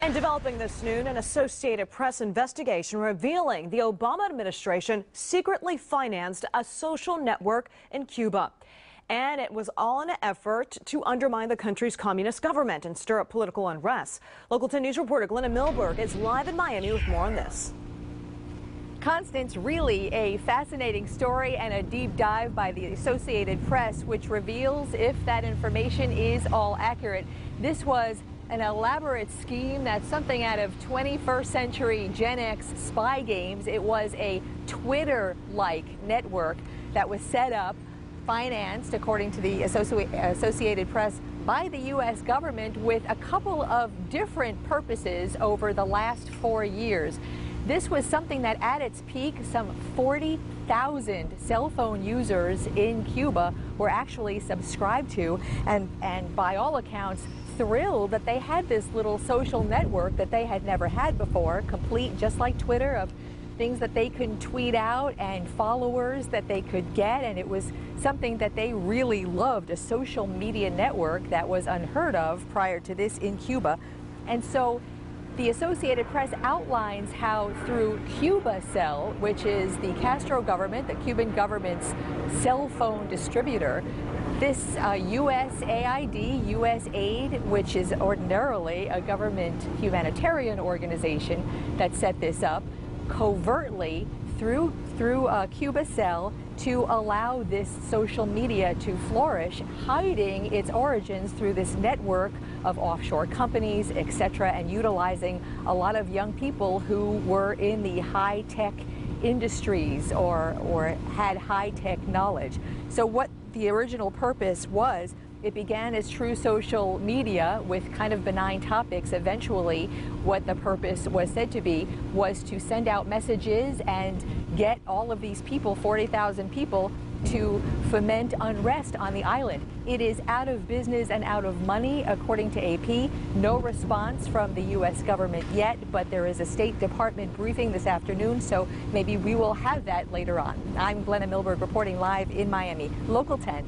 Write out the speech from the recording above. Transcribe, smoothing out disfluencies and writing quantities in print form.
And developing this noon, an Associated Press investigation revealing the Obama administration secretly financed a social network in Cuba. And it was all in an effort to undermine the country's communist government and stir up political unrest. Local 10 News reporter Glenna Milberg is live in Miami with more on this. Constance, really a fascinating story and a deep dive by the Associated Press, which reveals if that information is all accurate. This was an elaborate scheme that's something out of 21st century Gen X spy games. It was a Twitter-like network that was set up, financed, according to the Associated Press, by the U.S. government with a couple of different purposes over the last 4 years. This was something that at its peak, some 40,000 cell phone users in Cuba were actually subscribed to, and by all accounts, thrilled that they had this little social network that they had never had before, complete just like Twitter, of things that they could tweet out and followers that they could get. And it was something that they really loved, a social media network that was unheard of prior to this in Cuba. And so the Associated Press outlines how through CubaCell, which is the Castro government, the Cuban government's cell phone distributor, this USAID, USAID, which is ordinarily a government humanitarian organization that set this up, covertly through CubaCell to allow this social media to flourish, hiding its origins through this network of offshore companies, etc., and utilizing a lot of young people who were in the high-tech industries or had high-tech knowledge. So what the original purpose was, it began as true social media with kind of benign topics. Eventually, what the purpose was said to be was to send out messages and get all of these people, 40,000 people, to foment unrest on the island. It is out of business and out of money, according to AP. No response from the U.S. government yet, but there is a State Department briefing this afternoon, so maybe we will have that later on. I'm Glenna Milberg reporting live in Miami. Local 10.